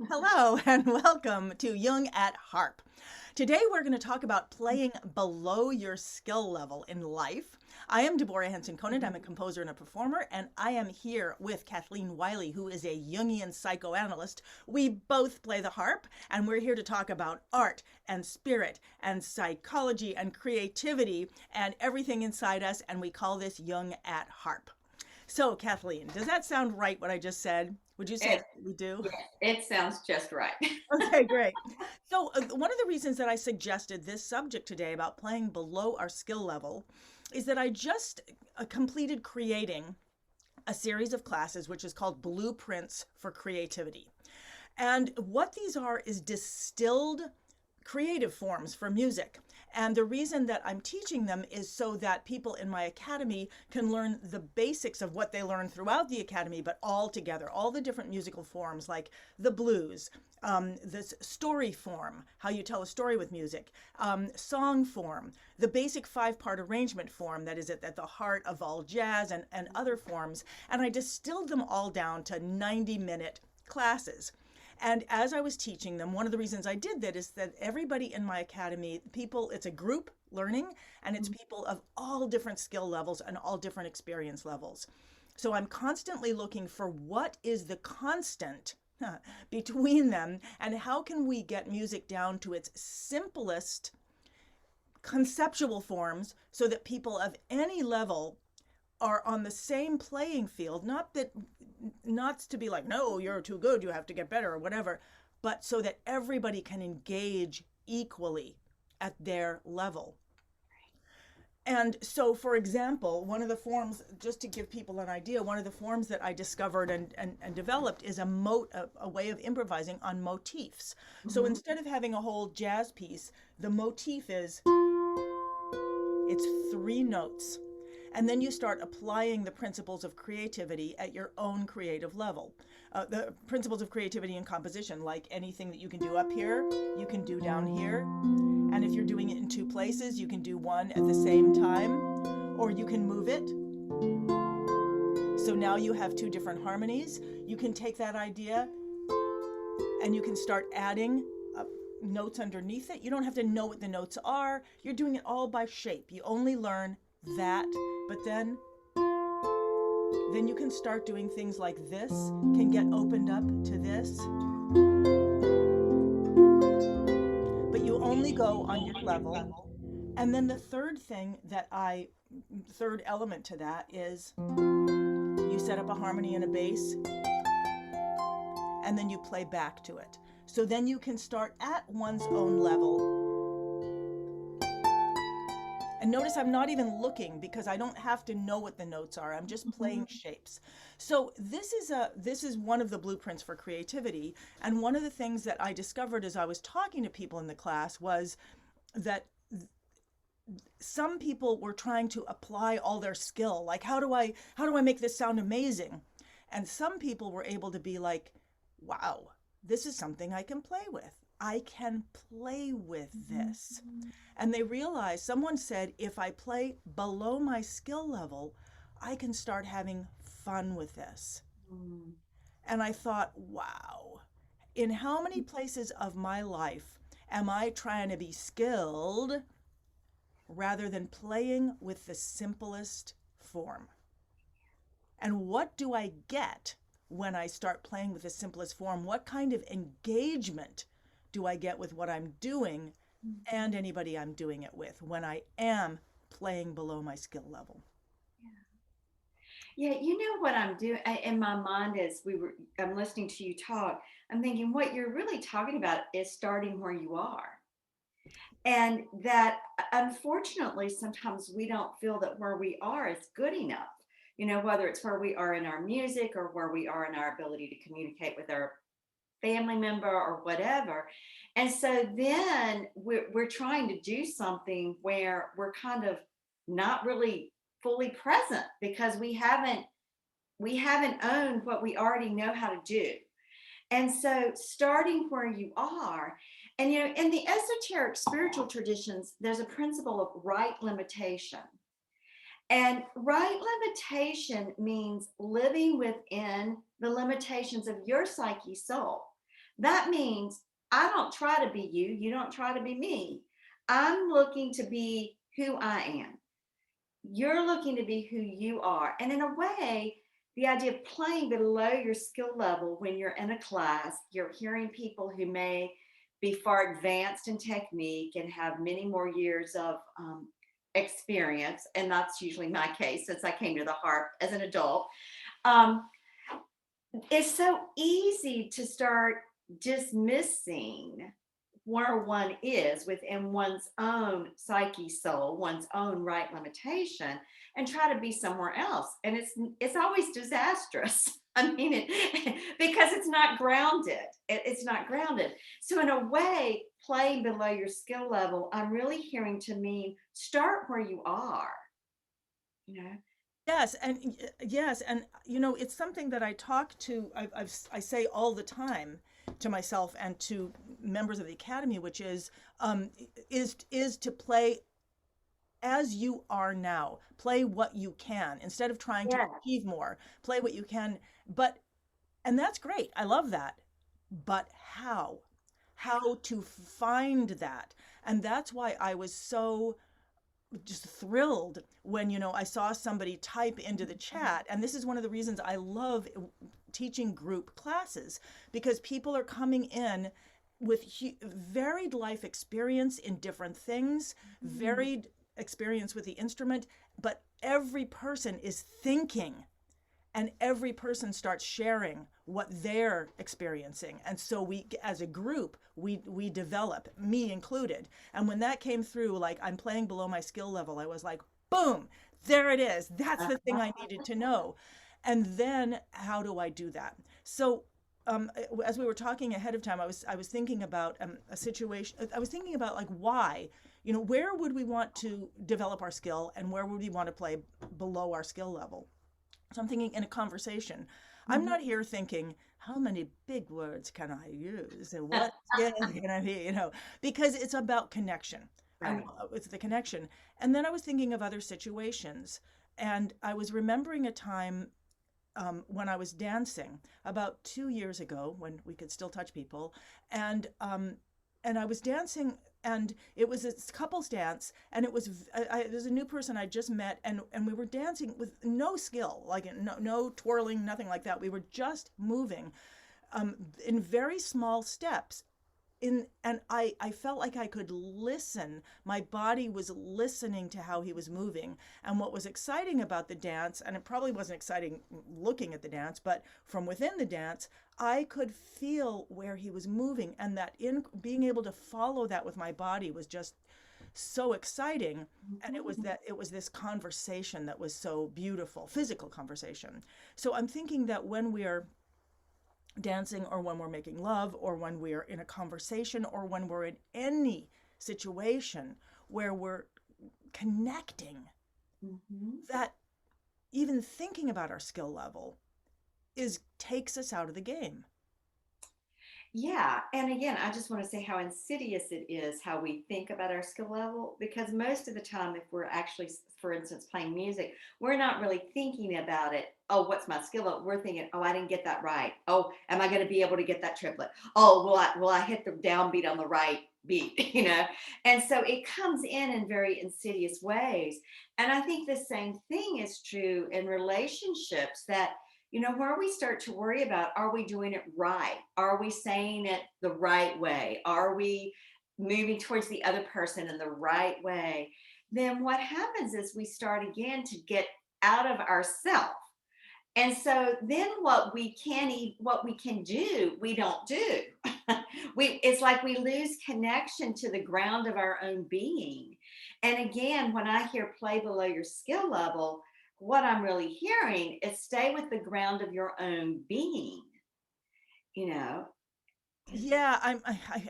Hello and welcome to Jung at Harp. Today we're going to talk about playing below your skill level in life. I am Deborah Henson-Conant. I'm a composer and a performer, and I am here with Kathleen Wiley, who is a Jungian psychoanalyst. We both play the harp, and we're here to talk about art and spirit and psychology and creativity and everything inside us, and we call this Jung at Harp. So, Kathleen, does that sound right what I just said? Would you say It, that we do? yeah, it sounds just right. Okay, great. So, one of the reasons that I suggested this subject today about playing below our skill level is that I just completed creating a series of classes which is called Blueprints for Creativity. And what these are is distilled creative forms for music. And the reason that I'm teaching them is so that people in my academy can learn the basics of what they learn throughout the academy, but all together, all the different musical forms like the blues, this story form, how you tell a story with music, song form, the basic 5-part arrangement form that is at the heart of all jazz and other forms. And I distilled them all down to 90-minute classes. And as I was teaching them, one of the reasons I did that is that everybody in my academy, people, it's a group learning, and it's people of all different skill levels and all different experience levels. So I'm constantly looking for what is the constant between them and how can we get music down to its simplest conceptual forms so that people of any level are on the same playing field, not to be like, no, you're too good, you have to get better or whatever, but so that everybody can engage equally at their level. And so, for example, one of the forms, just to give people an idea, one of the forms that I discovered and developed is a moat, a way of improvising on motifs. So Mhm. instead of having a whole jazz piece, the motif is it's 3 notes. And then you start applying the principles of creativity at your own creative level. The principles of creativity in composition, like anything that you can do up here, you can do down here. And if you're doing it in 2 places, you can do one at the same time, or you can move it. So now you have 2 different harmonies. You can take that idea and you can start adding notes underneath it. You don't have to know what the notes are. You're doing it all by shape. You only learn that, but then you can start doing things like this, can get opened up to this, but you only go on your level. And then the third element to that is you set up a harmony and a bass, and then you play back to it. So then you can start at one's own level. And notice I'm not even looking because I don't have to know what the notes are. I'm just playing shapes. So this is one of the blueprints for creativity. And one of the things that I discovered as I was talking to people in the class was that some people were trying to apply all their skill. Like how do I make this sound amazing? And some people were able to be like, wow, this is something I can play with. I can play with this. And they realized, someone said, if I play below my skill level, I can start having fun with this. Mm. And I thought, wow, in how many places of my life am I trying to be skilled rather than playing with the simplest form? And what do I get when I start playing with the simplest form? What kind of engagement do I get with what I'm doing and anybody I'm doing it with when I am playing below my skill level? Yeah, you know what I'm doing in my mind as I'm listening to you talk, I'm thinking what you're really talking about is starting where you are. And that unfortunately, sometimes we don't feel that where we are is good enough. Whether it's where we are in our music or where we are in our ability to communicate with our family member or whatever. And so then we're trying to do something where we're kind of not really fully present because we haven't owned what we already know how to do. And so starting where you are, and in the esoteric spiritual traditions, there's a principle of right limitation. And right limitation means living within the limitations of your psyche soul. That means I don't try to be you, you don't try to be me. I'm looking to be who I am. You're looking to be who you are. And in a way, the idea of playing below your skill level when you're in a class, you're hearing people who may be far advanced in technique and have many more years of experience. And that's usually my case since I came to the harp as an adult. Um, it's so easy to start dismissing where one is within one's own psyche soul, one's own right limitation, and try to be somewhere else. And it's always disastrous. I mean it because it's not grounded. It's not grounded. So in a way, playing below your skill level, I'm really hearing to mean start where you are, you know. Yes, and yes, and it's something that I talk to. I say all the time to myself and to members of the academy, which is to play as you are now. Play what you can instead of trying to Yeah. achieve more. Play what you can, but and that's great. I love that. But how? How to find that? And that's why I was so just thrilled when I saw somebody type into the chat, and this is one of the reasons I love teaching group classes, because people are coming in with varied life experience in different things, Mhm. varied experience with the instrument, but every person is thinking, and every person starts sharing what they're experiencing, and so we as a group we develop, me included. And when that came through, like, I'm playing below my skill level, I was like, boom, there it is. That's the thing I needed to know. And then how do I do that? So as we were talking ahead of time, I was thinking about a situation. I was thinking about, like, why, where would we want to develop our skill, and where would we want to play below our skill level? So I'm thinking in a conversation. I'm Mhm. not here thinking, how many big words can I use and what skill can I be, because it's about connection. Right. It's the connection. And then I was thinking of other situations. And I was remembering a time when I was dancing about 2 years ago, when we could still touch people. And I was dancing, and it was a couples dance, and there's a new person I just met, and we were dancing with no skill, like no twirling, nothing like that. We were just moving in very small steps, and I felt like I could listen. My body was listening to how he was moving. And what was exciting about the dance, and it probably wasn't exciting looking at the dance, but from within the dance, I could feel where he was moving, and that in being able to follow that with my body was just so exciting. And Mhm. it was this conversation that was so beautiful, physical conversation. So I'm thinking that when we're dancing, or when we're making love, or when we're in a conversation, or when we're in any situation where we're connecting, Mhm. that even thinking about our skill level is takes us out of the game. Yeah. And again, I just want to say how insidious it is how we think about our skill level, because most of the time, if we're actually, for instance, playing music, we're not really thinking about it. Oh, what's my skill level? We're thinking, oh, I didn't get that right. Oh, am I going to be able to get that triplet? Oh, will I hit the downbeat on the right beat? And so it comes in very insidious ways. And I think the same thing is true in relationships, that where we start to worry about, are we doing it right? Are we saying it the right way? Are we moving towards the other person in the right way? Then what happens is we start again to get out of ourself. And so then what we can do, we don't do. It's like we lose connection to the ground of our own being. And again, when I hear play below your skill level, what I'm really hearing is stay with the ground of your own being, you know. Yeah,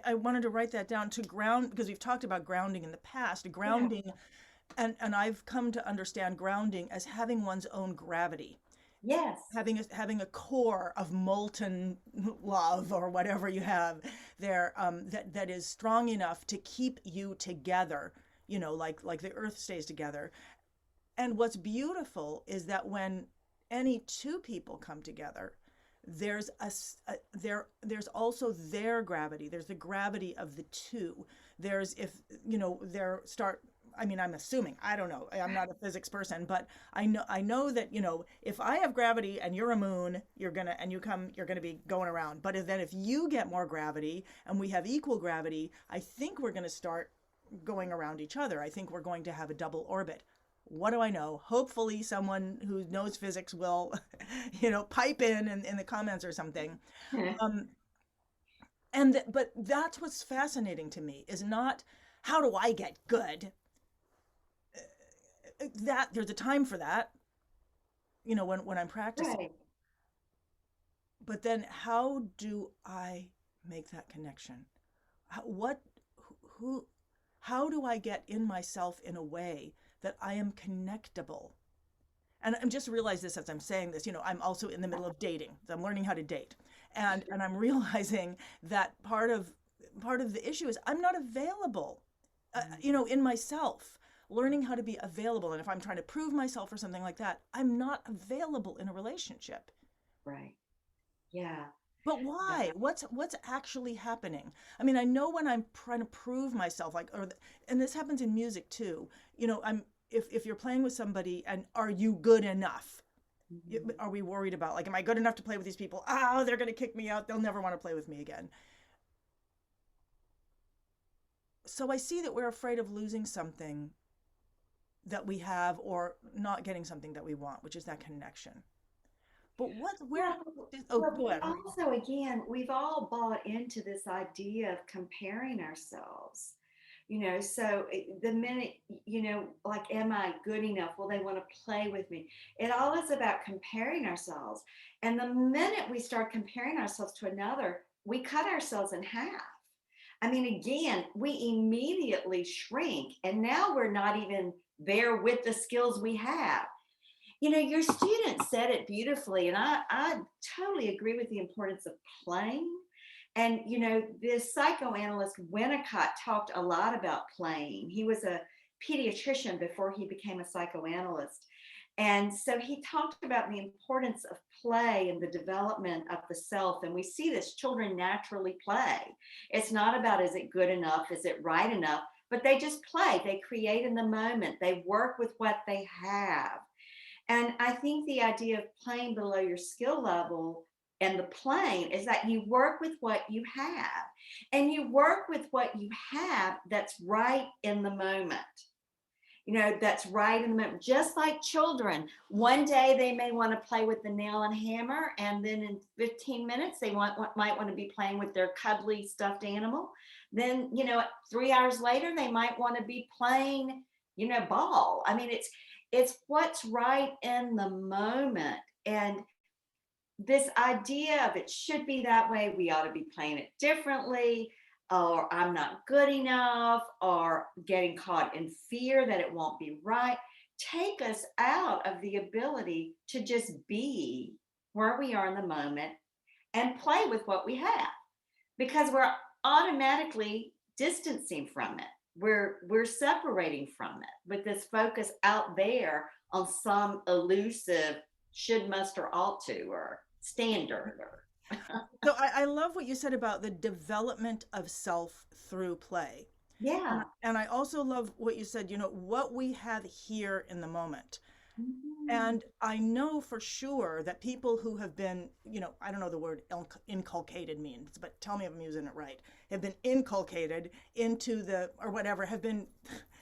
I wanted to write that down, to ground, because we've talked about grounding in the past. Yeah. Grounding, and I've come to understand grounding as having one's own gravity, Yes. having a core of molten love, or whatever you have there, that is strong enough to keep you together, like the earth stays together. And what's beautiful is that when any two people come together, there's there's also their gravity. There's the gravity of the two. There's, if there start, I mean, I'm assuming, I don't know, I'm not a physics person, but I know that, if I have gravity and you're a moon, you're gonna be going around. But if you get more gravity and we have equal gravity, I think we're gonna start going around each other. I think we're going to have a double orbit. What do I know? Hopefully someone who knows physics will, pipe in the comments or something. Um, but that's what's fascinating to me, is not how do I get good. That there's a time for that, when I'm practicing. Right. But then how do I make that connection? What, who, how do I get in myself in a way that I am connectable? And I'm just realized this as I'm saying this, I'm also in the middle of dating. I'm learning how to date. And I'm realizing that part of the issue is I'm not available, in myself, learning how to be available. And if I'm trying to prove myself or something like that, I'm not available in a relationship. Right. Yeah. But why? What's actually happening? I mean, I know when I'm trying to prove myself, like, and this happens in music too. I'm if you're playing with somebody, and are you good enough? Mhm. Are we worried about, like, am I good enough to play with these people? Oh, they're going to kick me out. They'll never want to play with me again. So I see that we're afraid of losing something that we have, or not getting something that we want, which is that connection. But where, Well, oh, well, go ahead. also, again, we've all bought into this idea of comparing ourselves. So the minute, like, am I good enough? Well, they want to play with me. It all is about comparing ourselves. And the minute we start comparing ourselves to another, we cut ourselves in half. I mean, again, we immediately shrink, and now we're not even there with the skills we have. Your student said it beautifully, and I totally agree with the importance of playing. And, this psychoanalyst Winnicott talked a lot about playing. He was a pediatrician before he became a psychoanalyst. And so he talked about the importance of play and the development of the self. And we see this: children naturally play. It's not about, is it good enough? Is it right enough? But they just play. They create in the moment. They work with what they have. And I think the idea of playing below your skill level and the playing is that you work with what you have, and you work with what you have that's right in the moment. That's right in the moment. Just like children, one day they may want to play with the nail and hammer, and then in 15 minutes they might want to be playing with their cuddly stuffed animal. Then, 3 hours later they might want to be playing, ball. I mean, it's what's right in the moment. And this idea of it should be that way, we ought to be playing it differently, or I'm not good enough, or getting caught in fear that it won't be right, take us out of the ability to just be where we are in the moment and play with what we have, because we're automatically distancing from it. We're separating from it with this focus out there on some elusive should, must, or ought to, or standard, or So I love what you said about the development of self through play. And, yeah. and I also love what you said, what we have here in the moment. Mhm. And I know for sure that people who have been, I don't know the word inculcated means, but tell me if I'm using it right, have been inculcated into or whatever, have been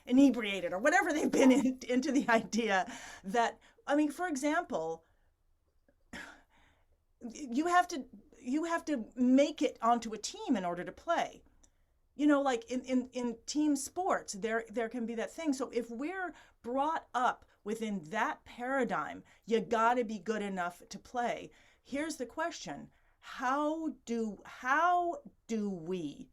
inebriated or whatever they've been into the idea that, I mean, for example, you have to make it onto a team in order to play. Like in team sports, there can be that thing. So if we're brought up within that paradigm, you got to be good enough to play. Here's the question: how do we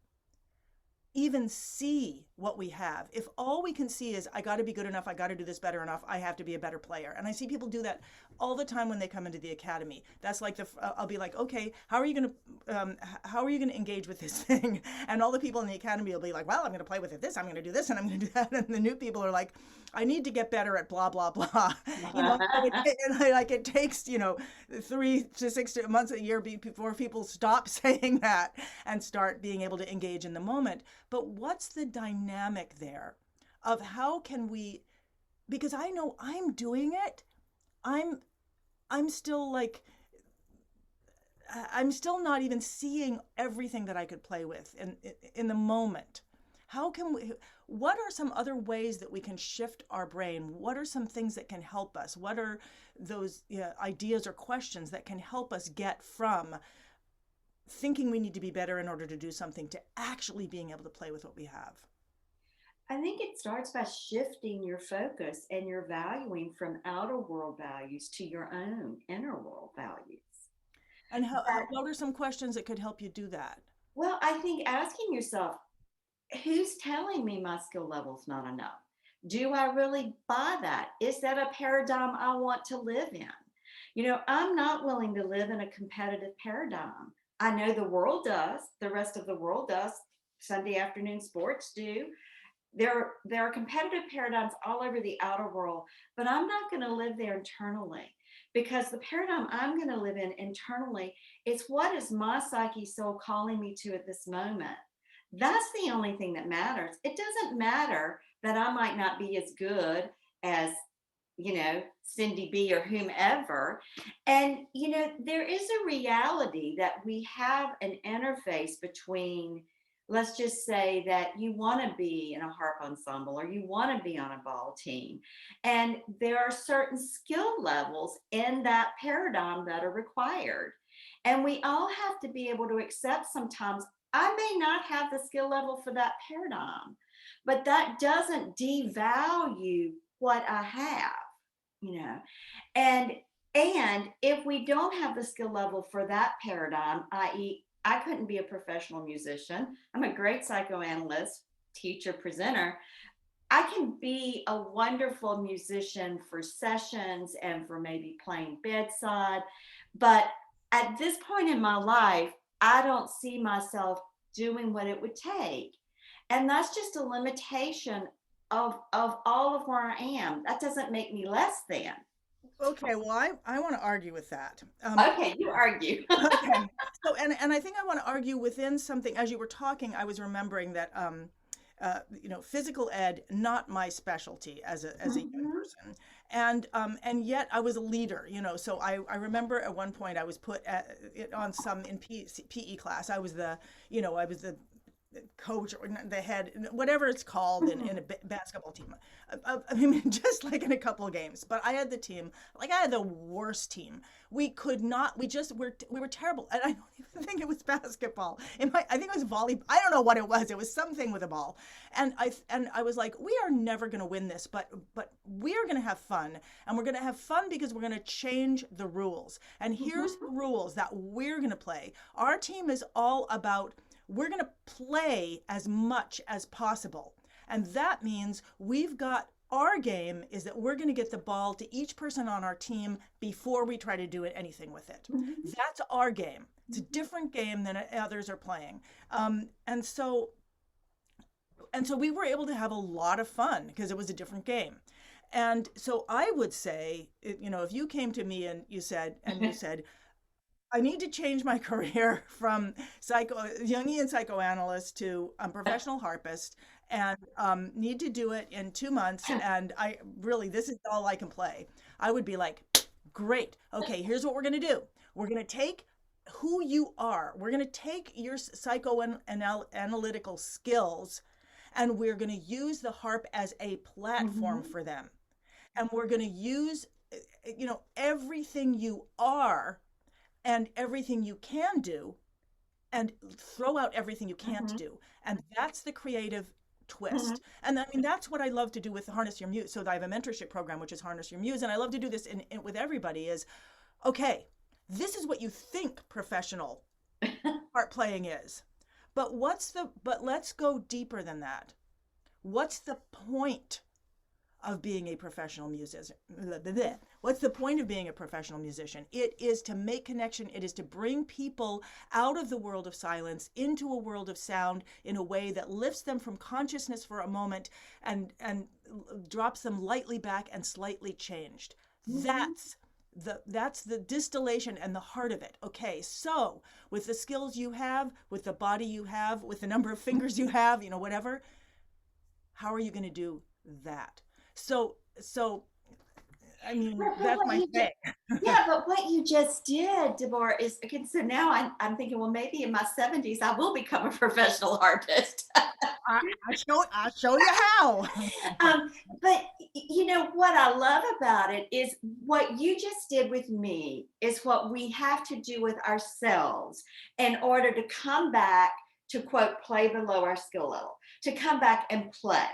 even see what we have. If all we can see is, I got to be good enough, I got to do this better enough, I have to be a better player. And I see people do that all the time when they come into the academy. That's like I'll be like, okay, how are you going to engage with this thing? And all the people in the academy will be like, well, I'm going to play with it this, I'm going to do this, and I'm going to do that. And the new people are like, I need to get better at blah blah blah. It takes 3 to 6 months a year before people stop saying that and start being able to engage in the moment. But what's the dynamic there of how can we, because I know I'm doing it. I'm still like, I'm still not even seeing everything that I could play with in the moment. How can we, what are some other ways that we can shift our brain? What are some things that can help us? What are those ideas or questions that can help us get from thinking we need to be better in order to do something to actually being able to play with what we have? I think it starts by shifting your focus and your valuing from outer world values to your own inner world values. And what are some questions that could help you do that? Well, I think asking yourself, who's telling me my skill level's not enough? Do I really buy that? Is that a paradigm I want to live in? I'm not willing to live in a competitive paradigm. I know the world does, the rest of the world does. Sunday afternoon sports do. There are competitive paradigms all over the outer world, but I'm not going to live there internally, because the paradigm I'm going to live in internally is, what is my psyche soul calling me to at this moment? That's the only thing that matters. It doesn't matter that I might not be as good as, Cindy B or whomever. And, there is a reality that we have an interface between, let's just say that you want to be in a harp ensemble or you want to be on a ball team. And there are certain skill levels in that paradigm that are required. And we all have to be able to accept, sometimes I may not have the skill level for that paradigm, but that doesn't devalue what I have, you know. And if we don't have the skill level for that paradigm, i.e., I couldn't be a professional musician. I'm a great psychoanalyst, teacher, presenter. I can be a wonderful musician for sessions and for maybe playing bedside. But at this point in my life, I don't see myself doing what it would take. And that's just a limitation of all of where I am. That doesn't make me less than. Okay, well, I want to argue with that. Okay, you argue. Okay, so and I think I want to argue within something. As you were talking, I was remembering that physical ed, not my specialty as a young person, and yet I was a leader. So I remember at one point I was put on some in PE class. I was the coach or the head, whatever it's called in a basketball team. I mean, just like in a couple of games, but I had the team, like I had the worst team. We could not, we were terrible. And I don't even think it was basketball. I think it was volleyball. I don't know what it was. It was something with a ball. And I was like, we are never going to win this, but we are going to have fun. And we're going to have fun because we're going to change the rules. And here's the rules that we're going to play. Our team is all about, we're going to play as much as possible. And that means our game is that we're going to get the ball to each person on our team before we try to do anything with it. That's our game. It's a different game than others are playing. And so we were able to have a lot of fun because it was a different game. And so I would say, if you came to me and you said, I need to change my career from Jungian psychoanalyst to professional harpist, and need to do it in 2 months. And this is all I can play. I would be like, great. Okay, here's what we're going to do. We're going to take who you are. We're going to take your psychoanalytical skills, and we're going to use the harp as a platform for them. And we're going to use, everything you are and everything you can do, and throw out everything you can't do. And that's the creative twist. And I mean, that's what I love to do with Harness Your Muse. So I have a mentorship program, which is Harness Your Muse. And I love to do this with everybody is, okay, this is what you think professional harp playing is. but let's go deeper than that. What's the point of being a professional musician? What's the point of being a professional musician? It is to make connection. It is to bring people out of the world of silence into a world of sound in a way that lifts them from consciousness for a moment and drops them lightly back and slightly changed. That's the distillation and the heart of it. Okay, so with the skills you have, with the body you have, with the number of fingers you have, whatever, how are you going to do that? So I mean, that's my thing. Yeah, but what you just did, Deborah, is again. So now I'm thinking, well, maybe in my 70s I will become a professional harpist. I'll show you how. But you know what I love about it is what you just did with me is what we have to do with ourselves in order to come back to quote play below our skill level, to come back and play.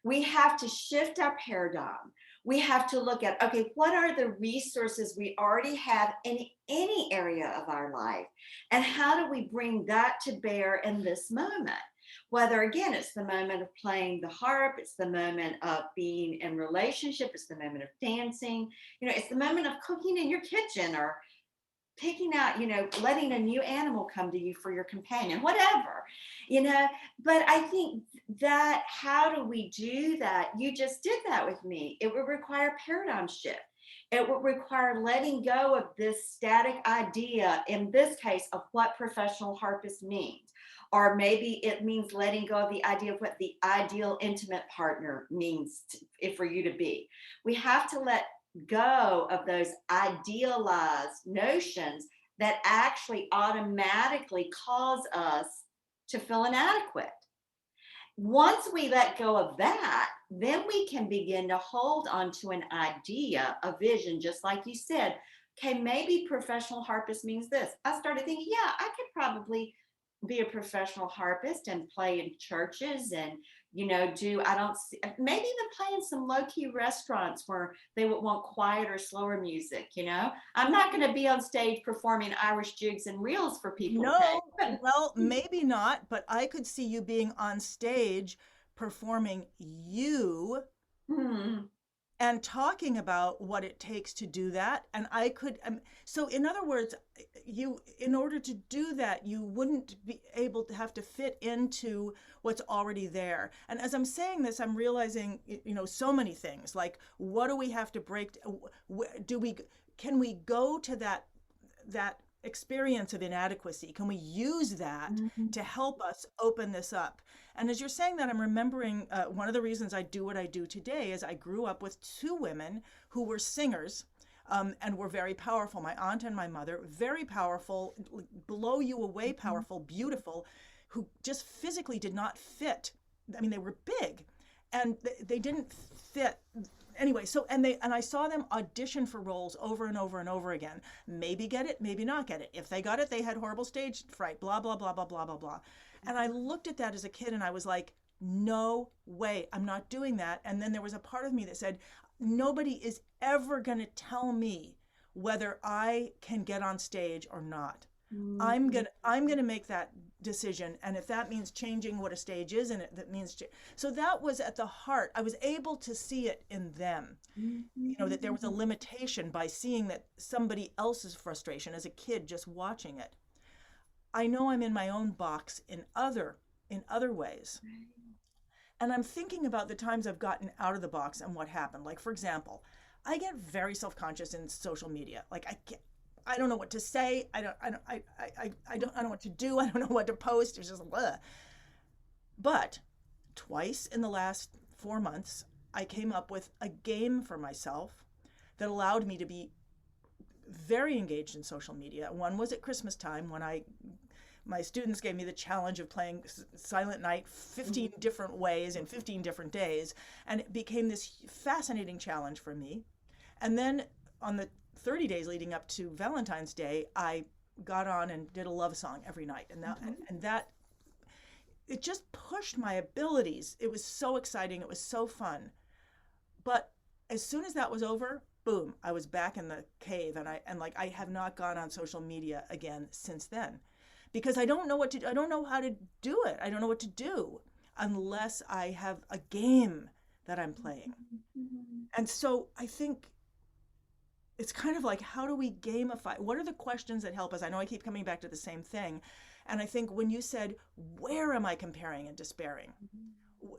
We have to shift our paradigm. We have to look at, okay, what are the resources we already have in any area of our life? And how do we bring that to bear in this moment? Whether, again, it's the moment of playing the harp, it's the moment of being in relationship, it's the moment of dancing, it's the moment of cooking in your kitchen or picking out, letting a new animal come to you for your companion, whatever, but I think that how do we do that? You just did that with me. It would require a paradigm shift. It would require letting go of this static idea, in this case, of what professional harpist means. Or maybe it means letting go of the idea of what the ideal intimate partner means for you to be. We have to let go of those idealized notions that actually automatically cause us to feel inadequate. Once we let go of that, then we can begin to hold on to an idea, a vision, just like you said. Okay, maybe professional harpist means this. I started thinking, yeah, I could probably be a professional harpist and play in churches and I don't see, maybe even play in some low-key restaurants where they would want quieter, slower music. I'm not going to be on stage performing Irish jigs and reels for people. No, well, maybe not, but I could see you being on stage performing you and talking about what it takes to do that. And I could, so in other words, in order to do that, you wouldn't be able to have to fit into what's already there. And as I'm saying this, I'm realizing, so many things, like, what do we have to break? Can we go to that experience of inadequacy? Can we use that to help us open this up? And as you're saying that, I'm remembering one of the reasons I do what I do today is I grew up with two women who were singers and were very powerful. My aunt and my mother, very powerful, blow you away powerful, beautiful, who just physically did not fit. I mean, they were big and they didn't fit. Anyway, so and I saw them audition for roles over and over and over again. Maybe get it, maybe not get it. If they got it, they had horrible stage fright, blah, blah, blah, blah, blah, blah, blah. And I looked at that as a kid and I was like, no way, I'm not doing that. And then there was a part of me that said, nobody is ever going to tell me whether I can get on stage or not. I'm gonna make that decision, and if that means changing what a stage is, and that means so that was at the heart. I was able to see it in them, that there was a limitation by seeing that somebody else's frustration as a kid just watching it. I know I'm in my own box in other ways, and I'm thinking about the times I've gotten out of the box and what happened. Like, for example, I get very self-conscious in social media. Like, I don't know what to say. I don't know what to do. I don't know what to post. It's just blah. But twice in the last 4 months, I came up with a game for myself that allowed me to be very engaged in social media. One was at Christmas time when my students gave me the challenge of playing Silent Night 15 different ways in 15 different days, and it became this fascinating challenge for me. And then on the 30 days leading up to Valentine's Day, I got on and did a love song every night. And that it just pushed my abilities. It was so exciting. It was so fun. But as soon as that was over, boom, I was back in the cave, and I have not gone on social media again since then. because I don't know what to, I don't know how to do it. I don't know what to do unless I have a game that I'm playing. Mhm. And so I think it's kind of like, how do we gamify? What are the questions that help us? I know I keep coming back to the same thing. And I think when you said, where am I comparing and despairing?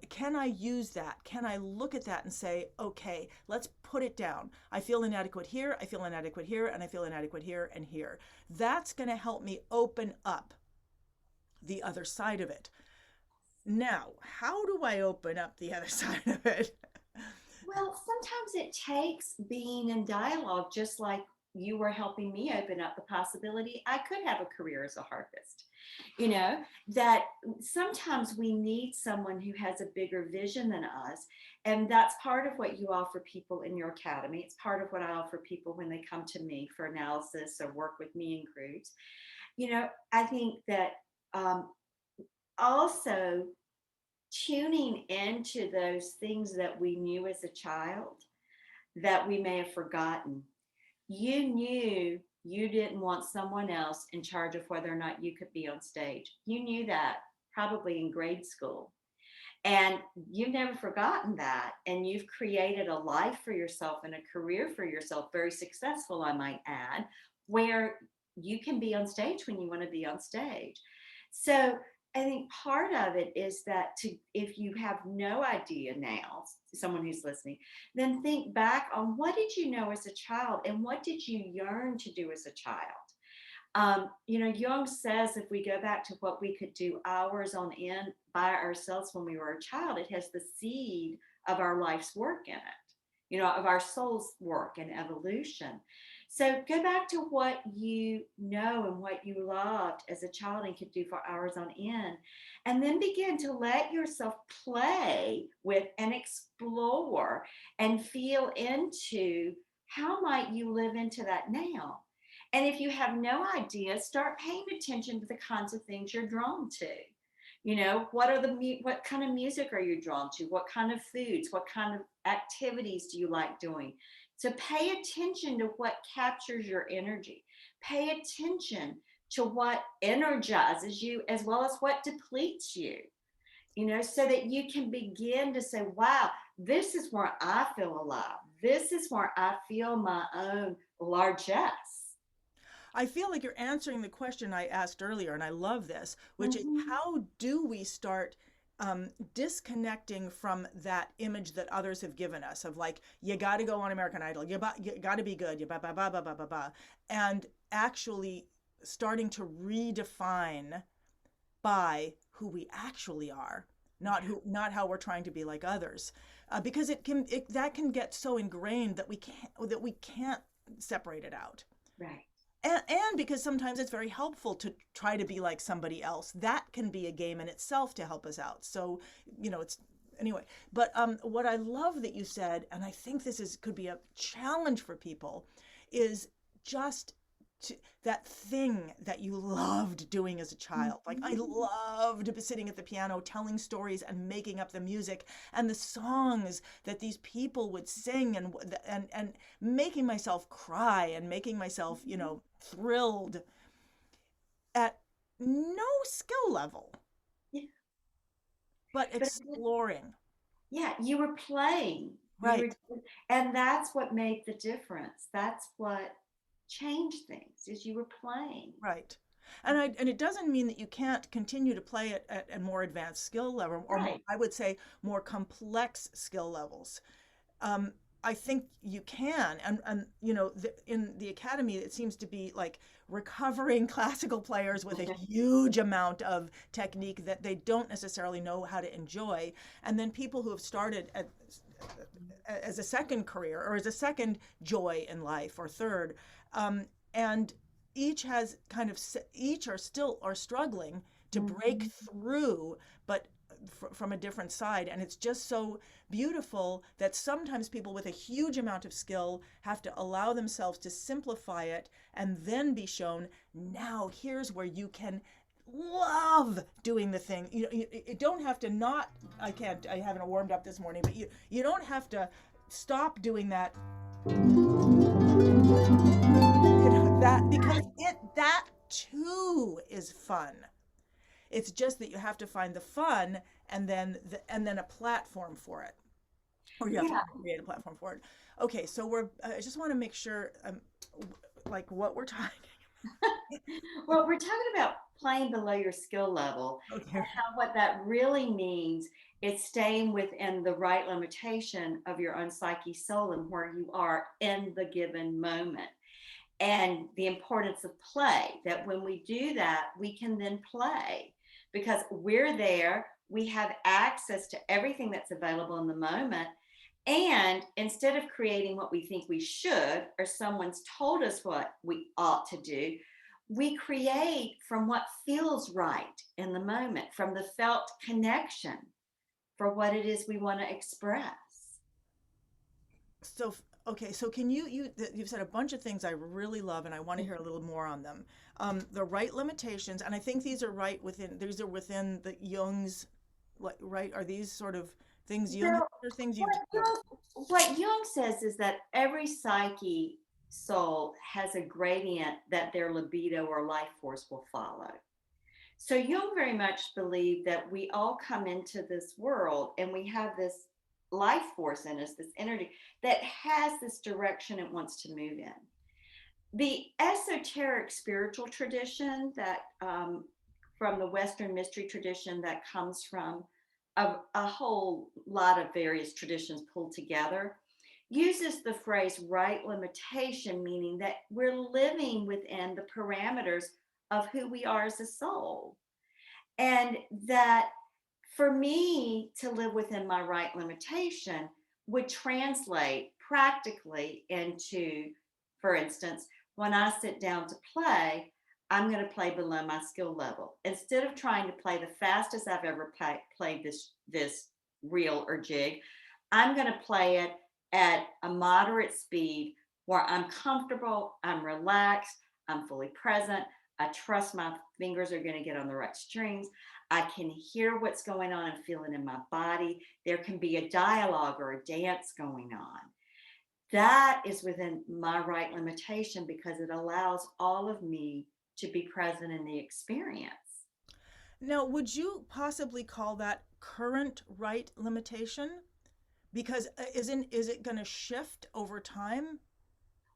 Can I use that? Can I look at that and say, okay, let's put it down. I feel inadequate here, I feel inadequate here, and I feel inadequate here and here. That's going to help me open up the other side of it. Now, how do I open up the other side of it? Well, sometimes it takes being in dialogue, just like you were helping me open up the possibility I could have a career as a harpist. You know, that sometimes we need someone who has a bigger vision than us. And that's part of what you offer people in your academy. It's part of what I offer people when they come to me for analysis or work with me in groups. I think that um, also tuning into those things that we knew as a child that we may have forgotten. You knew you didn't want someone else in charge of whether or not you could be on stage. You knew that probably in grade school. And you've never forgotten that. And you've created a life for yourself and a career for yourself, very successful, I might add, where you can be on stage when you want to be on stage. So I think part of it is that if you have no idea now, someone who's listening, then think back on what did you know as a child and what did you yearn to do as a child? Jung says if we go back to what we could do hours on end by ourselves when we were a child, it has the seed of our life's work in it, of our soul's work and evolution. So go back to what you know and what you loved as a child and could do for hours on end, and then begin to let yourself play with and explore and feel into how might you live into that now. And if you have no idea, start paying attention to the kinds of things you're drawn to. What kind of music are you drawn to? What kind of foods? What kind of activities do you like doing? So pay attention to what captures your energy. Pay attention to what energizes you as well as what depletes you. So that you can begin to say, wow, this is where I feel alive. This is where I feel my own largesse. I feel like you're answering the question I asked earlier, and I love this, which is Mhm. how do we start disconnecting from that image that others have given us of like, you got to go on American Idol, you got to be good, you ba ba ba ba ba ba ba, and actually starting to redefine by who we actually are, not how we're trying to be like others, because that can get so ingrained that we can't separate it out. Right. And because sometimes it's very helpful to try to be like somebody else. That can be a game in itself to help us out. So, it's anyway. But what I love that you said, and I think could be a challenge for people, is just that thing that you loved doing as a child. Like I Mhm. loved sitting at the piano, telling stories and making up the music and the songs that these people would sing, and making myself cry and making myself, thrilled at no skill level, Yeah. but But exploring. yeah, you were playing. Right. And that's what made the difference. That's what changed things is you were playing. Right. And it doesn't mean that you can't continue to play it at a more advanced skill level, or more, Right. I would say, more complex skill levels. Um, I think you can, and in the academy, it seems to be like recovering classical players with a huge amount of technique that they don't necessarily know how to enjoy, and then people who have started as a second career or as a second joy in life or third, and each are struggling to break Mhm. through, but from a different side. And it's just so beautiful that sometimes people with a huge amount of skill have to allow themselves to simplify it and then be shown, now here's where you can love doing the thing. You don't have to not, I haven't warmed up this morning, but you don't have to stop doing that, that because Right. that too is fun. It's just that you have to find the fun and then a platform for it, or you have to Yeah. create a platform for it. Okay, so I just want to make sure like what we're talking. Well, we're talking about playing below your skill level, Okay. and how what that really means is staying within the right limitation of your own psyche, soul, and where you are in the given moment. And the importance of play, that when we do that, we can then play because we're there, we have access to everything that's available in the moment. And instead of creating what we think we should, or someone's told us what we ought to do, we create from what feels right in the moment, from the felt connection for what it is we want to express. So okay, so can you've said a bunch of things I really love, and I want to hear a little more on them. The right limitations, and I think these are within the Jung's, like, right? Are these sort of things Jung So, or things you've what discovered? Jung, what Jung says is that every psyche soul has a gradient that their libido or life force will follow. So Jung very much believed that we all come into this world and we have this life force in us, this energy that has this direction it wants to move in. The esoteric spiritual tradition that from the Western mystery tradition that comes from a whole lot of various traditions pulled together uses the phrase right limitation, meaning that we're living within the parameters of who we are as a soul. And that for me to live within my right limitation would translate practically into, for instance, when I sit down to play, I'm going to play below my skill level. Instead of trying to play the fastest I've ever played this reel or jig, I'm going to play it at a moderate speed where I'm comfortable, I'm relaxed, I'm fully present. I trust my fingers are going to get on the right strings. I can hear what's going on and feel it in my body. There can be a dialogue or a dance going on. That is within my right limitation because it allows all of me to be present in the experience. Now, would you possibly call that current right limitation? Because is it going to shift over time?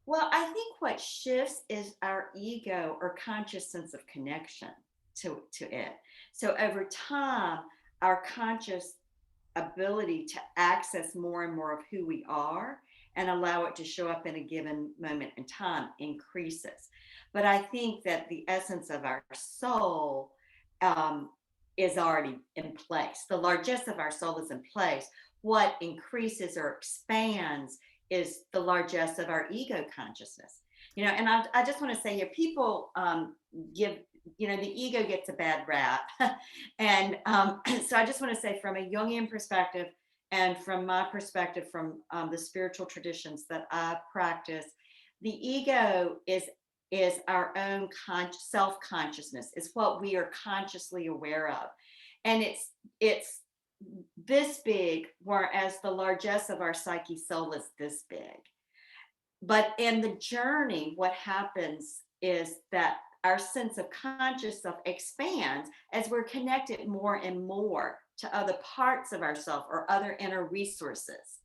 Well, I think what shifts is our ego or conscious sense of connection to it. So over time, our conscious ability to access more and more of who we are and allow it to show up in a given moment in time increases. But I think that the essence of our soul um, is already in place. The largesse of our soul is in place. What increases or expands is the largesse of our ego consciousness. And I just want to say here, people give, the ego gets a bad rap. And so I just want to say, from a Jungian perspective, and from my perspective, from the spiritual traditions that I practice, the ego is our own self consciousness. Is what we are consciously aware of, and it's this big, whereas the largesse of our psyche soul is this big. But in the journey, what happens is that our sense of conscious self expands as we're connected more and more to other parts of ourself or other inner resources.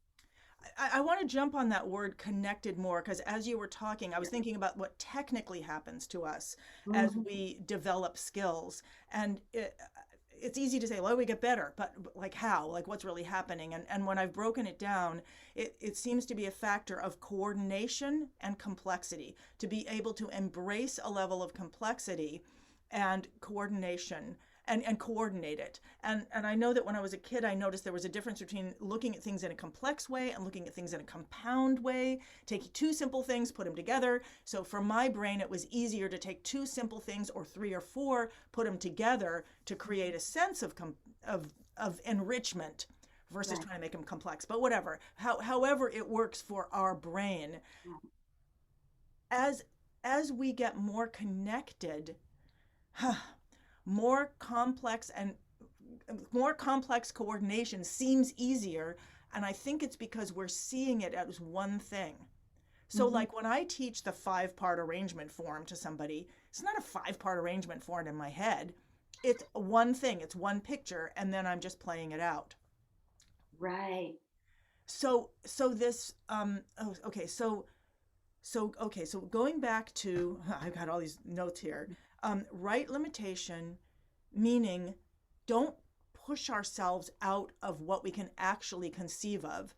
I want to jump on that word connected more because as you were talking, I was thinking about what technically happens to us as Mhm. we develop skills. And it's easy to say, well, we get better, but like how? Like what's really happening? And when I've broken it down, it seems to be a factor of coordination and complexity, to be able to embrace a level of complexity and coordination and coordinate it. And I know that when I was a kid, I noticed there was a difference between looking at things in a complex way and looking at things in a compound way. Take two simple things, put them together. So for my brain, it was easier to take two simple things or three or four, put them together to create a sense of enrichment versus Right. trying to make them complex. But whatever, however it works for our brain, as as we get more connected, more complex and more complex coordination seems easier. And I think it's because we're seeing it as one thing. So, like when I teach the 5-part arrangement form to somebody, it's not a 5-part arrangement form in my head. It's one thing, it's one picture, and then I'm just playing it out. Right. So this oh, okay, so going back to I've got all these notes here. Right limitation, meaning don't push ourselves out of what we can actually conceive of,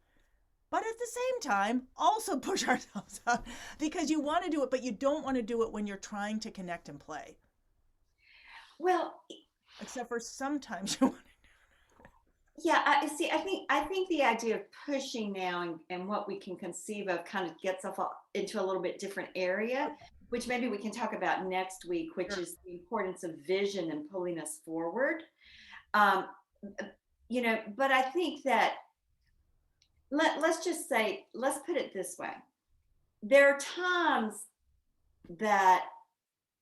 but at the same time also push ourselves out because you want to do it, but you don't want to do it when you're trying to connect and play. Well, Except for sometimes you want yeah, I see. I think the idea of pushing now and what we can conceive of kind of gets us into a little bit different area, which maybe we can talk about next week, which to. is the importance of vision and pulling us forward. Um, but I think that let's just say, let's put it this way. There are times that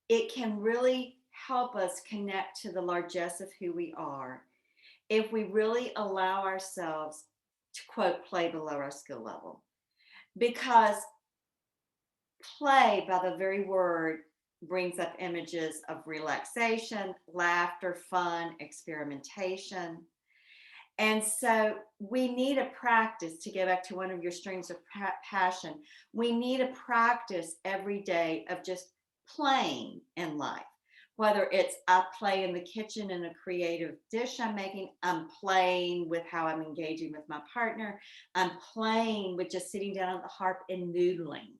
it can really help us connect to the largesse of who we are if we really allow ourselves to quote play below our skill level, because play by the very word brings up images of relaxation, laughter, fun, experimentation. And so we need a practice, to go back to one of your streams of passion. We need a practice every day of just playing in life. Whether it's I play in the kitchen in a creative dish I'm making, I'm playing with how I'm engaging with my partner, I'm playing with just sitting down on the harp and noodling,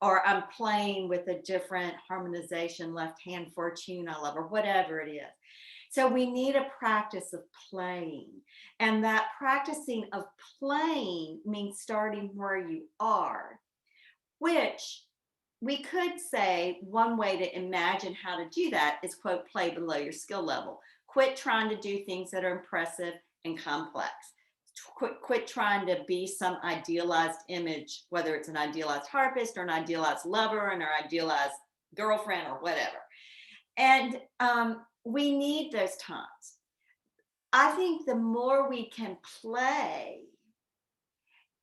or I'm playing with a different harmonization, left hand for a tune I love, or whatever it is. So we need a practice of playing. And that practicing of playing means starting where you are, which we could say one way to imagine how to do that is quote, play below your skill level. Quit trying to do things that are impressive and complex. Quit trying to be some idealized image, whether it's an idealized harpist or an idealized lover and our idealized girlfriend or whatever. And we need those times. I think the more we can play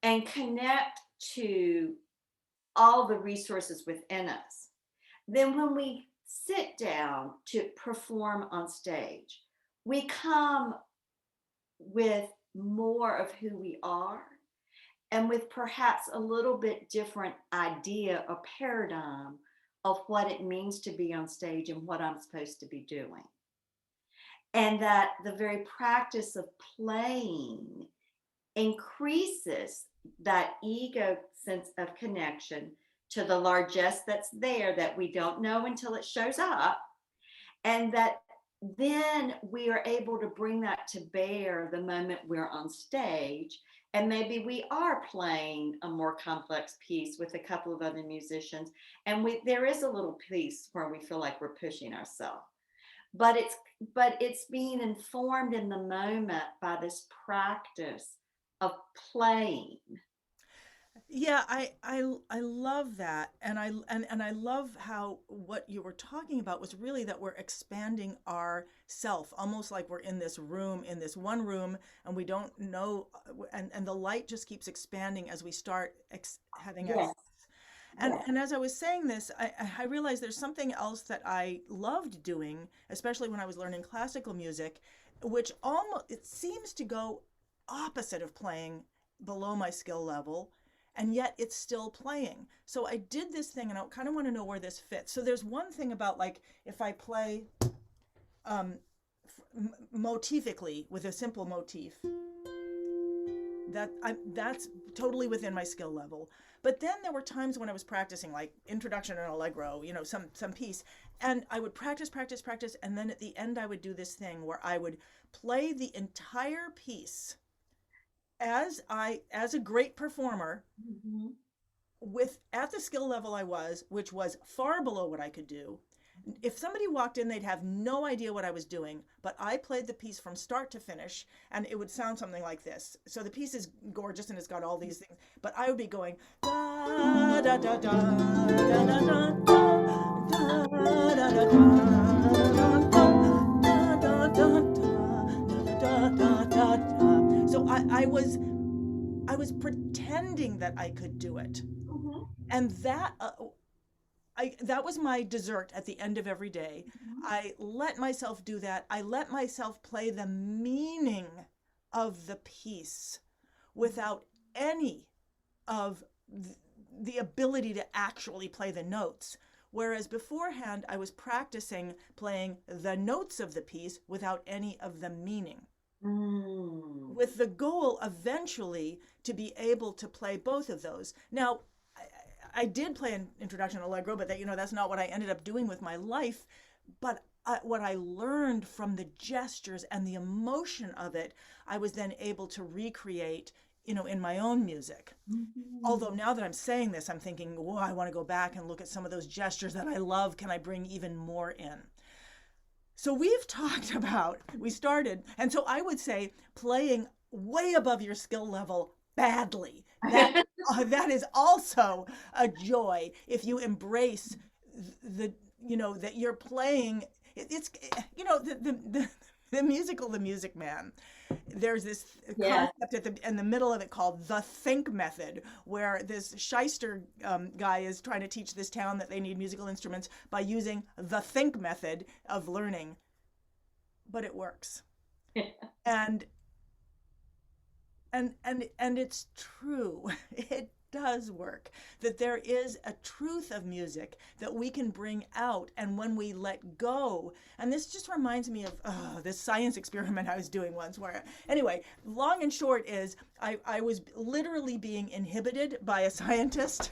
and connect to all the resources within us, then when we sit down to perform on stage, we come with more of who we are and with perhaps a little bit different idea or paradigm of what it means to be on stage and what I'm supposed to be doing. And that the very practice of playing increases that ego sense of connection to the largesse that's there that we don't know until it shows up. And that then we are able to bring that to bear the moment we're on stage. And maybe we are playing a more complex piece with a couple of other musicians. And there is a little piece where we feel like we're pushing ourselves. But it's being informed in the moment by this practice of playing. Yeah, I love that, and I love how what you were talking about was really that we're expanding our self, almost like we're in this room, in this one room, and we don't know, and the light just keeps expanding as we start having access. Yes, yes. And as I was saying this, I realized there's something else that I loved doing, especially when I was learning classical music, which almost it seems to go opposite of playing below my skill level, and yet it's still playing. So I did this thing, and I kind of want to know where this fits. So there's one thing about like if I play um, motifically with a simple motif, that's totally within my skill level. But then there were times when I was practicing like introduction and allegro, some piece, and I would practice, and then at the end I would do this thing where I would play the entire piece as a great performer Mhm. with at the skill level I was, which was far below what I could do. If somebody walked in, they'd have no idea what I was doing, but I played the piece from start to finish, and it would sound something like this. So the piece is gorgeous and it's got all these things, but I would be going da da da da da da da da da da da da so I was pretending that I could do it. Mhm. And that was my dessert at the end of every day. I let myself do that. I let myself play the meaning of the piece without any of the ability to actually play the notes. Whereas beforehand, I was practicing playing the notes of the piece without any of the meaning, Mm. with the goal eventually to be able to play both of those. Now, I did play an introduction to Allegro, but that's not what I ended up doing with my life. But what I learned from the gestures and the emotion of it, I was then able to recreate, in my own music. Mhm. Although now that I'm saying this, I'm thinking, whoa, I want to go back and look at some of those gestures that I love. Can I bring even more in? So we've talked about, we started, and so I would say playing way above your skill level badly. That is also a joy if you embrace the, that you're playing. It's, the musical, The Music Man. There's this Yeah. concept in the middle of it called the think method, where this shyster guy is trying to teach this town that they need musical instruments by using the think method of learning, but it works. And and it's true. It does work, that there is a truth of music that we can bring out, and when we let go. And this just reminds me of this science experiment I was doing once, where, anyway, long and short is, I was literally being inhibited by a scientist.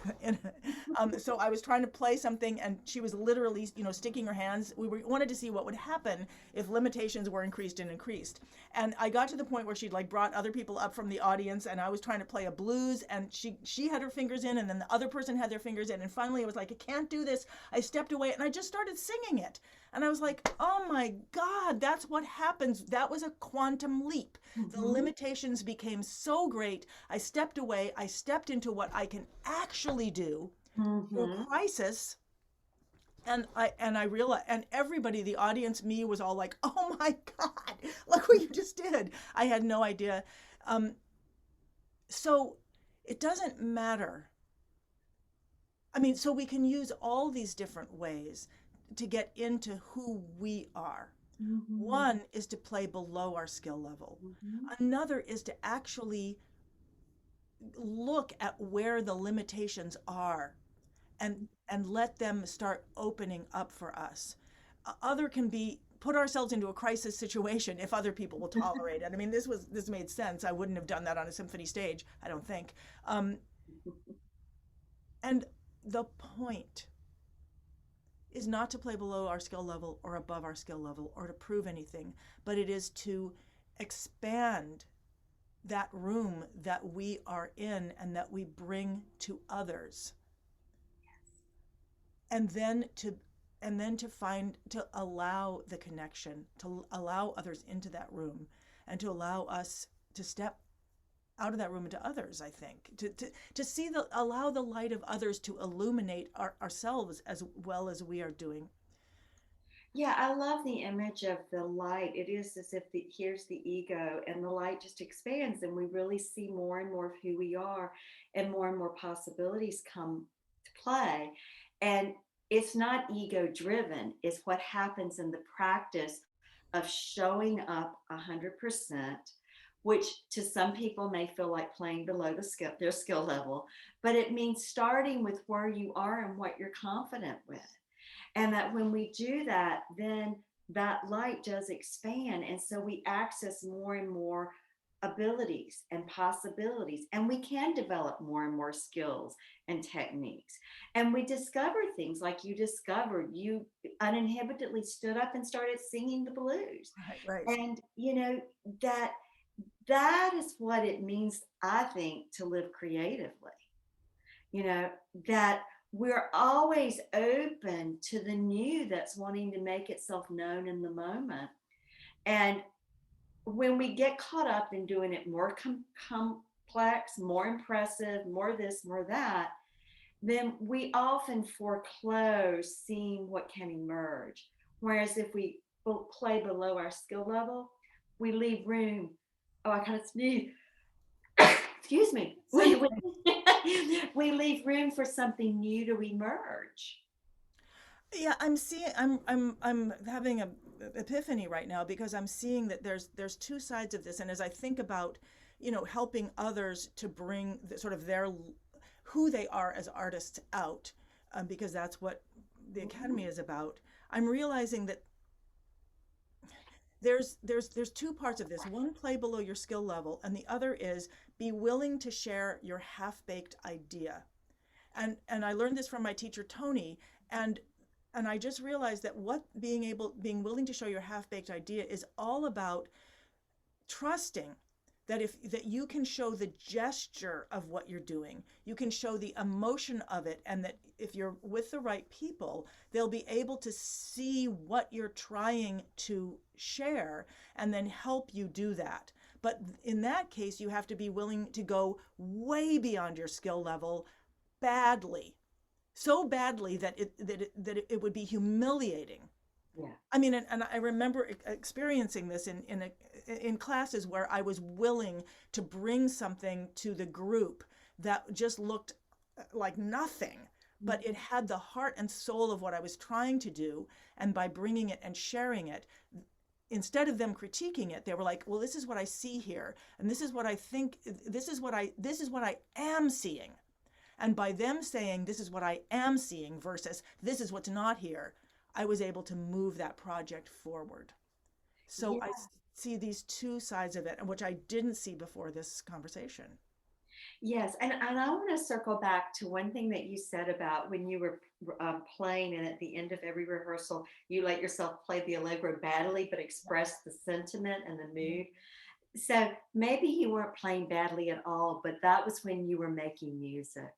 So I was trying to play something, and she was literally, sticking her hands. Wanted to see what would happen if limitations were increased and increased. And I got to the point where she'd like brought other people up from the audience, and I was trying to play a blues, and she had her fingers in, and then the other person had their fingers in, and finally I was like, I can't do this. I stepped away and I just started singing it. And I was like, oh my God, that's what happens. That was a quantum leap. The Mhm. limitations became so great. I stepped away. I stepped into what I can actually do through Mhm. crisis. And I realized, and everybody, the audience, me, was all like, oh my God, look what you just did. I had no idea. Um, so it doesn't matter. I mean, so we can use all these different ways to get into who we are. Mhm. One is to play below our skill level. Mhm. Another is to actually look at where the limitations are, and let them start opening up for us. Other can be put ourselves into a crisis situation if other people will tolerate it. I mean, this made sense. I wouldn't have done that on a symphony stage, I don't think. Um, and the point is not to play below our skill level or above our skill level or to prove anything, but it is to expand that room that we are in and that we bring to others, and then to find, to allow the connection, to allow others into that room, and to allow us to step out of that room into others. I think to see allow the light of others to illuminate ourselves as well as we are doing. Yeah, I love the image of the light. It is as if here's the ego, and the light just expands, and we really see more and more of who we are, and more possibilities come to play. And it's not ego driven, it's what happens in the practice of showing up 100%, which to some people may feel like playing below their skill level, but it means starting with where you are and what you're confident with. And that when we do that, then that light does expand. And so we access more and more abilities and possibilities, and we can develop more and more skills and techniques. And we discover things like you discovered. You uninhibitedly stood up and started singing the blues. Right, right. And, that that is what it means, I think, to live creatively, you know, that we're always open to the new that's wanting to make itself known in the moment. And when we get caught up in doing it more complex, more impressive, more this, more that, then we often foreclose seeing what can emerge. Whereas if we play below our skill level, we leave room. Oh, I kind of sneeze. excuse me, So you, we leave room for something new to emerge. yeah, I'm having a epiphany right now because I'm seeing that there's two sides of this. And as I think about, helping others to bring sort of their who they are as artists out, because that's what the Academy is about. I'm realizing that there's two parts of this. One, play below your skill level, and the other is be willing to share your half-baked idea. And I learned this from my teacher Tony, and I just realized that what being willing to show your half-baked idea is all about trusting that you can show the gesture of what you're doing, you can show the emotion of it, and that if you're with the right people, they'll be able to see what you're trying to share and then help you do that. But in that case, you have to be willing to go way beyond your skill level, badly, so badly that it would be humiliating. Yeah. I mean, and I remember experiencing this in classes where I was willing to bring something to the group that just looked like nothing, but it had the heart and soul of what I was trying to do. And by bringing it and sharing it, instead of them critiquing it, they were like, "Well, this is what I see here, and this is what I think. This is what I am seeing." And by them saying, "This is what I am seeing," versus "This is what's not here," I was able to move that project forward. So I Yeah. see these two sides of it, which I didn't see before this conversation. Yes, and I want to circle back to one thing that you said about when you were playing, and at the end of every rehearsal, you let yourself play the allegro badly, but express the sentiment and the mood. So maybe you weren't playing badly at all, but that was when you were making music.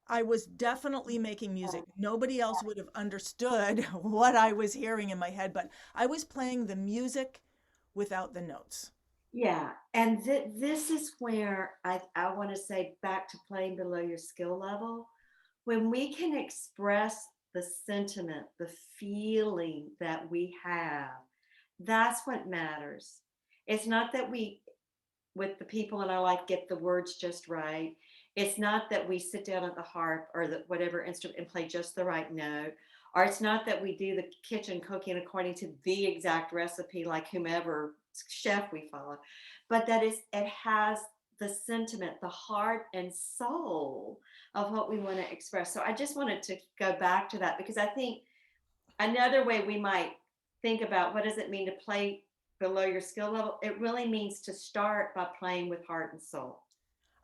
I was definitely making music. Nobody else would have understood what I was hearing in my head, but I was playing the music without the notes. Yeah, and this is where I want to say back to playing below your skill level. When we can express the sentiment, the feeling that we have, that's what matters. It's not that we, with the people in our life, get the words just right. It's not that we sit down at the harp or the whatever instrument and play just the right note. Or it's not that we do the kitchen cooking according to the exact recipe like whomever chef we follow, but that is it has the sentiment, the heart and soul of what we want to express. So I just wanted to go back to that because I think another way we might think about what does it mean to play below your skill level, it really means to start by playing with heart and soul.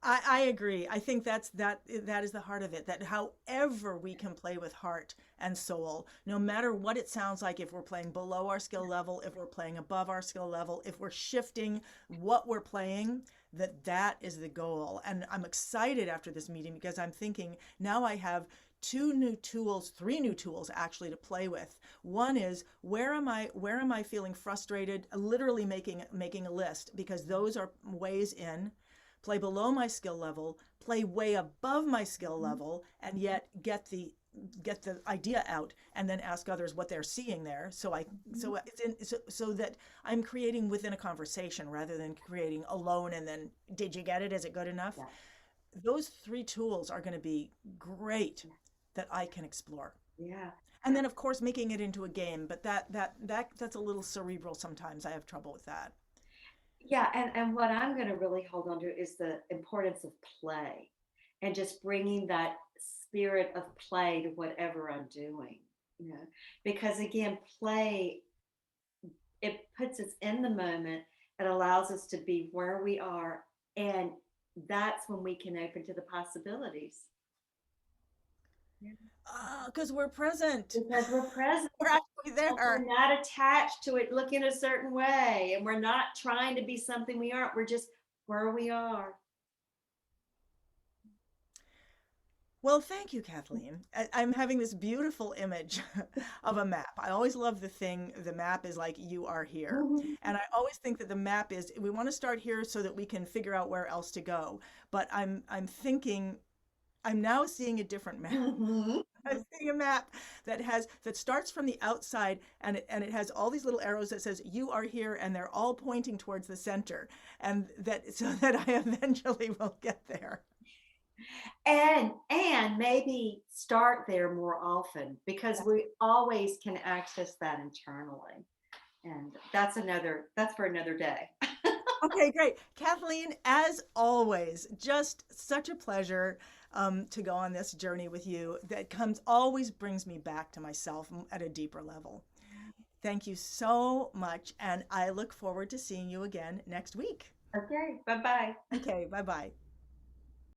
I agree. I think that is the heart of it. That however we can play with heart and soul, no matter what it sounds like, if we're playing below our skill level, if we're playing above our skill level, if we're shifting what we're playing, that is the goal. And I'm excited after this meeting because I'm thinking now I have two new tools, three new tools actually to play with. One is where am I feeling frustrated, literally making a list, because those are ways in. Play below my skill level, play way above my skill level, and yet get the idea out, and then ask others what they're seeing there. So that I'm creating within a conversation rather than creating alone. And then, did you get it? Is it good enough? Yeah. Those three tools are going to be great that I can explore. Yeah. And then, of course, making it into a game, but that's a little cerebral sometimes. I have trouble with that. Yeah, and what I'm going to really hold on to is the importance of play and just bringing that spirit of play to whatever I'm doing, you know, because again, play, it puts us in the moment, it allows us to be where we are, and that's when we can open to the possibilities. Yeah. Because we're present. Because we're present. We're actually We're there. not attached to it looking a certain way, and we're not trying to be something we aren't. We're just where we are. Well, thank you, Kathleen. I'm having this beautiful image of a map. I always love the map is like you are here. Mhm. And I always think that the map is we want to start here so that we can figure out where else to go. But I'm thinking I'm now seeing a different map. Mhm. I'm seeing a map that starts from the outside, and it has all these little arrows that says you are here, and they're all pointing towards the center, and that so that I eventually will get there. And maybe start there more often, because we always can access that internally. And that's for another day. Okay, great. Kathleen, as always, just such a pleasure to go on this journey with you that always brings me back to myself at a deeper level. Thank you so much, and I look forward to seeing you again next week. Okay, bye-bye. Okay, bye bye.